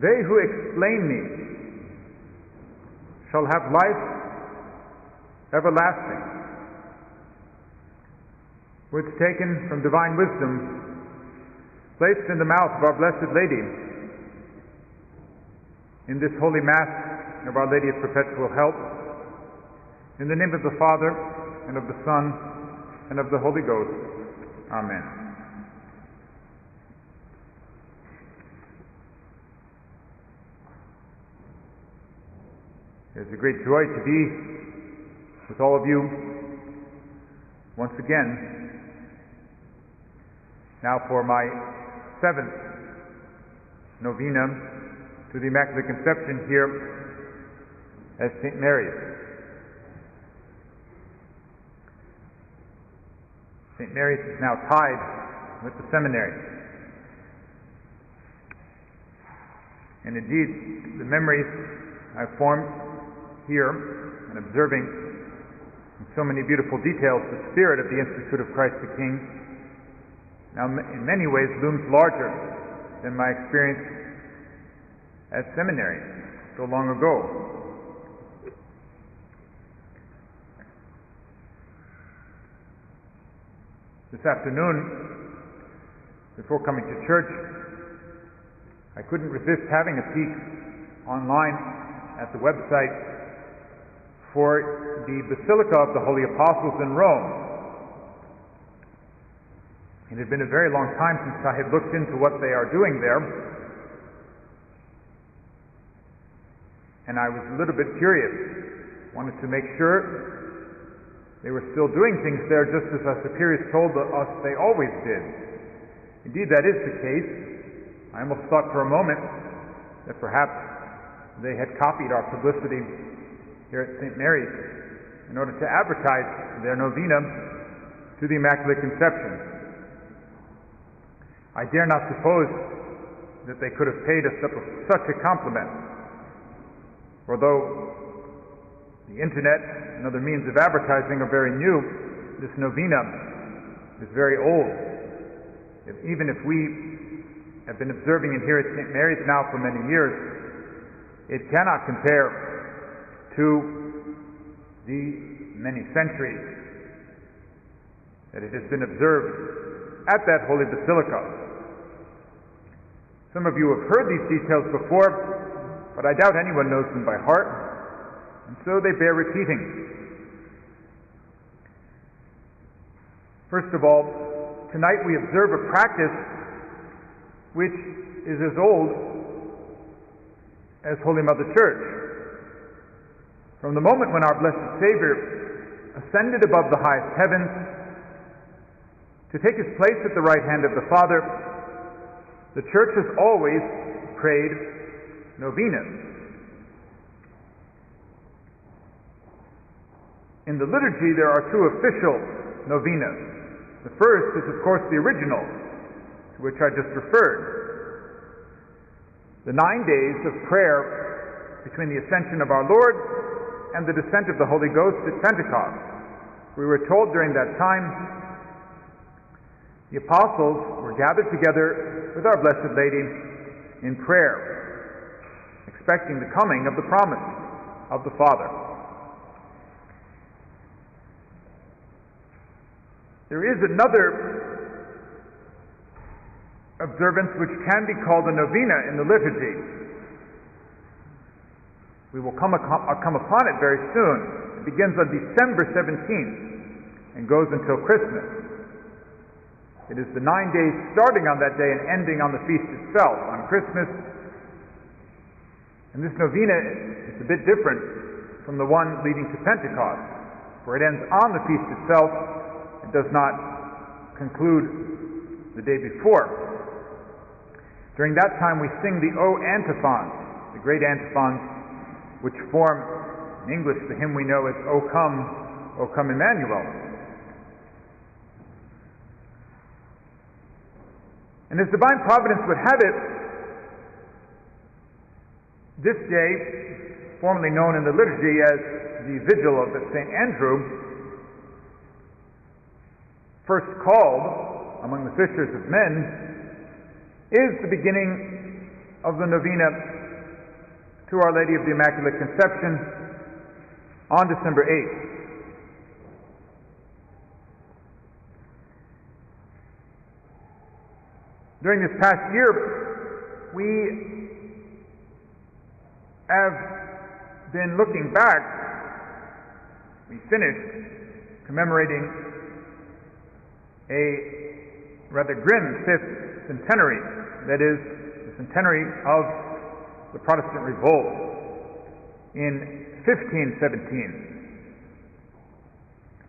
They who explain me shall have life everlasting. Words taken from divine wisdom, placed in the mouth of our Blessed Lady in this Holy Mass of Our Lady of Perpetual Help, in the name of the Father, and of the Son, and of the Holy Ghost. Amen. It's a great joy to be with all of you once again, now for my 7th novena to the Immaculate Conception here at St. Mary's. St. Mary's is now tied with the seminary. And indeed, the memories I've formed here and observing in so many beautiful details the spirit of the Institute of Christ the King now in many ways looms larger than my experience at seminary so long ago. This afternoon, before coming to church, I couldn't resist having a peek online at the website for the Basilica of the Holy Apostles in Rome. It had been a very long time since I had looked into what they are doing there, and I was a little bit curious. Wanted to make sure they were still doing things there just as our superiors told us they always did. Indeed, that is the case. I almost thought for a moment that perhaps they had copied our publicity here at St. Mary's in order to advertise their novena to the Immaculate Conception. I dare not suppose that they could have paid us such a compliment, for though the internet and other means of advertising are very new, this novena is very old. Even if we have been observing it here at St. Mary's now for many years, it cannot compare to the many centuries that it has been observed at that holy basilica. Some of you have heard these details before, but I doubt anyone knows them by heart, and so they bear repeating. First of all, tonight we observe a practice which is as old as Holy Mother Church. From the moment when our Blessed Savior ascended above the highest heavens to take his place at the right hand of the Father, the Church has always prayed novenas. In the liturgy, there are 2 official novenas. The first is, of course, the original, to which I just referred. The 9 days of prayer between the ascension of our Lord and the descent of the Holy Ghost at Pentecost. We were told during that time the apostles were gathered together with our Blessed Lady in prayer, expecting the coming of the promise of the Father. There is another observance which can be called a novena in the liturgy. We will come upon it very soon. It begins on December 17th and goes until Christmas. It is the 9 days starting on that day and ending on the feast itself, on Christmas. And this novena is a bit different from the one leading to Pentecost, for it ends on the feast itself. It does not conclude the day before. During that time we sing the O antiphons, the great antiphons, which form, in English, the hymn we know as O Come Emmanuel. And as divine providence would have it, this day, formerly known in the liturgy as the Vigil of St. Andrew, first called among the fishers of men, is the beginning of the novena to Our Lady of the Immaculate Conception on December 8th. During this past year, we have been looking back. We finished commemorating a rather grim 5th centenary, that is, the centenary of the Protestant Revolt in 1517.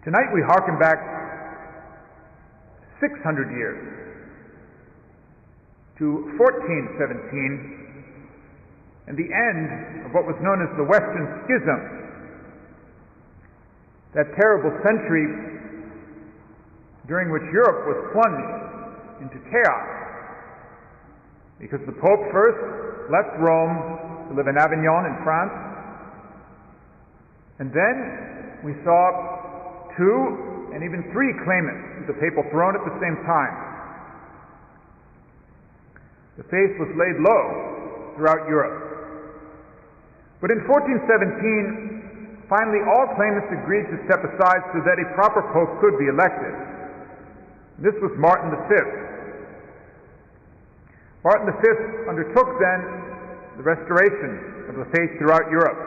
Tonight we hearken back 600 years to 1417 and the end of what was known as the Western Schism, that terrible century during which Europe was plunged into chaos because the Pope first left Rome to live in Avignon in France, and then we saw 2 and even 3 claimants to the papal throne at the same time. The faith was laid low throughout Europe. But in 1417, finally all claimants agreed to step aside so that a proper pope could be elected. This was Martin V. Martin V undertook then the restoration of the faith throughout Europe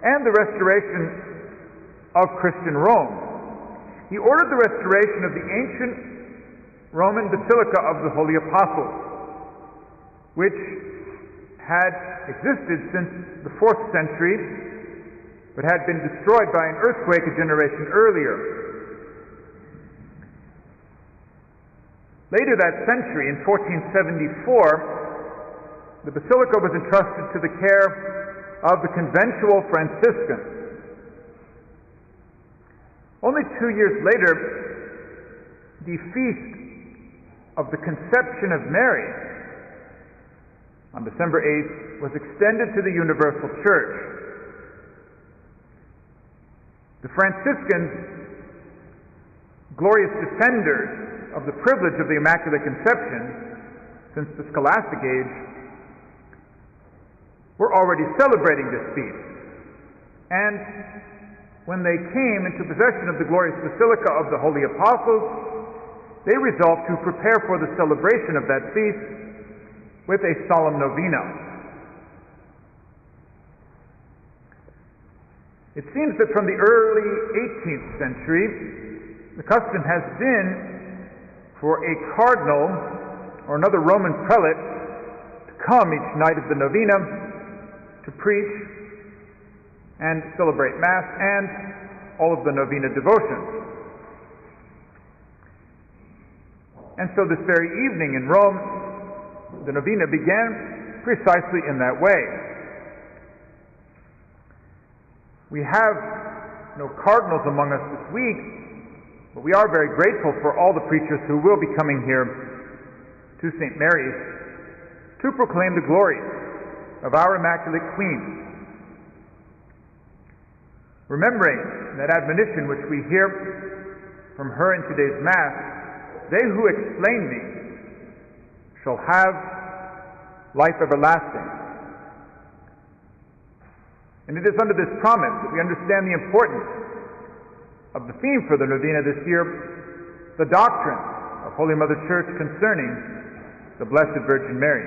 and the restoration of Christian Rome. He ordered the restoration of the ancient Roman Basilica of the Holy Apostles, which had existed since the 4th century, but had been destroyed by an earthquake a generation earlier. Later that century, in 1474, the Basilica was entrusted to the care of the conventual Franciscans. Only 2 years later, the feast of the Conception of Mary on December 8th was extended to the Universal Church. The Franciscans, glorious defenders of the privilege of the Immaculate Conception since the Scholastic Age, were already celebrating this feast. And when they came into possession of the glorious Basilica of the Holy Apostles, they resolved to prepare for the celebration of that feast with a solemn novena. It seems that from the early 18th century, the custom has been for a cardinal or another Roman prelate to come each night of the novena to preach and celebrate Mass and all of the novena devotions. And so this very evening in Rome, the novena began precisely in that way. We have no cardinals among us this week, but we are very grateful for all the preachers who will be coming here to St. Mary's to proclaim the glories of our Immaculate Queen. Remembering that admonition which we hear from her in today's Mass, they who explain me shall have life everlasting. And it is under this promise that we understand the importance of the theme for the novena this year, the doctrine of Holy Mother Church concerning the Blessed Virgin Mary.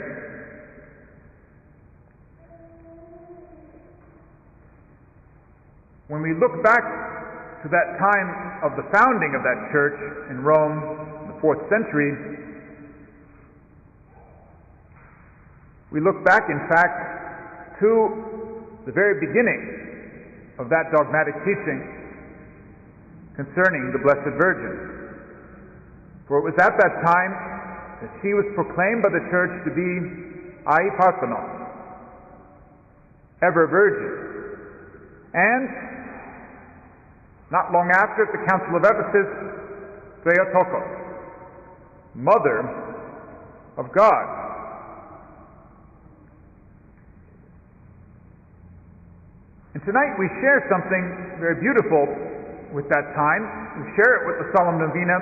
When we look back to that time of the founding of that church in Rome in the 4th century, we look back, in fact, to the very beginning of that dogmatic teaching concerning the Blessed Virgin. For it was at that time that she was proclaimed by the Church to be ai Parthenos, ever Virgin. And not long after, at the Council of Ephesus, Theotokos, Mother of God. And tonight we share something very beautiful with that time. We share it with the solemn novena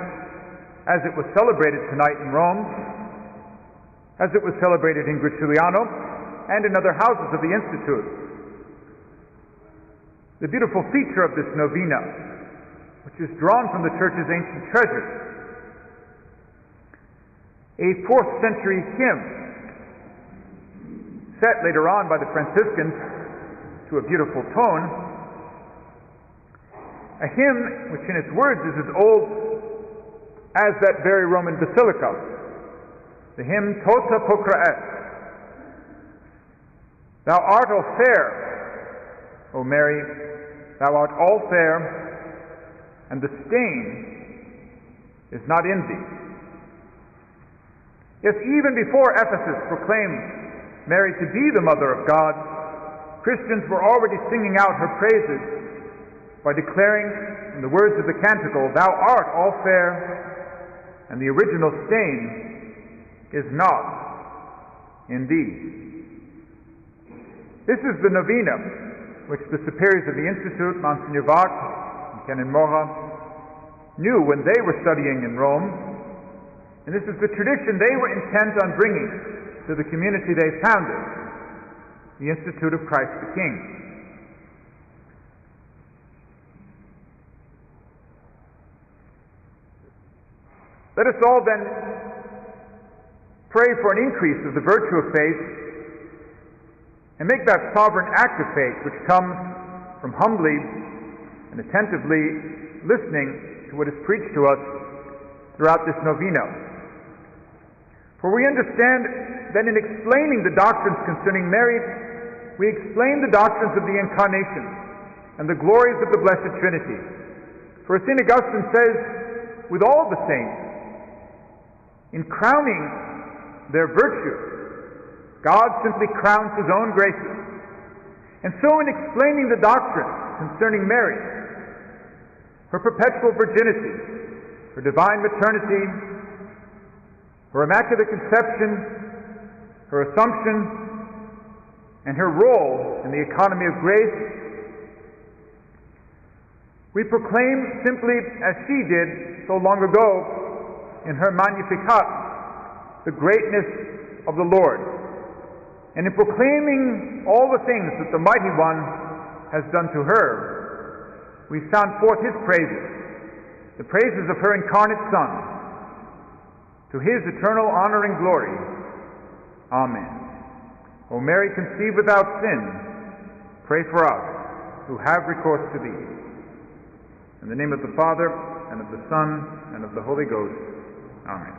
as it was celebrated tonight in Rome, as it was celebrated in Grituliano, and in other houses of the Institute. The beautiful feature of this novena, which is drawn from the Church's ancient treasures, a 4th century hymn, set later on by the Franciscans to a beautiful tone, a hymn which in its words is as old as that very Roman Basilica, the hymn Tota Pulchra est. Thou art all fair, O Mary, thou art all fair, and the stain is not in thee. Yes, even before Ephesus proclaimed Mary to be the Mother of God, Christians were already singing out her praises by declaring in the words of the canticle, Thou art all fair, and the original stain is not in thee. This is the novena which the superiors of the Institute, Monsignor Bach and Canon Mora, knew when they were studying in Rome, and this is the tradition they were intent on bringing to the community they founded, the Institute of Christ the King. Let us all then pray for an increase of the virtue of faith and make that sovereign act of faith which comes from humbly and attentively listening to what is preached to us throughout this novena. For we understand that in explaining the doctrines concerning Mary, we explain the doctrines of the Incarnation and the glories of the Blessed Trinity. For St. Augustine says, with all the saints, in crowning their virtue, God simply crowns His own graces. And so in explaining the doctrines concerning Mary, her perpetual virginity, her divine maternity, her Immaculate Conception, her Assumption, and her role in the economy of grace, we proclaim simply as she did so long ago in her Magnificat, the greatness of the Lord. And in proclaiming all the things that the Mighty One has done to her, we sound forth His praises, the praises of her incarnate Son, to His eternal honor and glory. Amen. O Mary, conceived without sin, pray for us who have recourse to Thee. In the name of the Father, and of the Son, and of the Holy Ghost. Amen.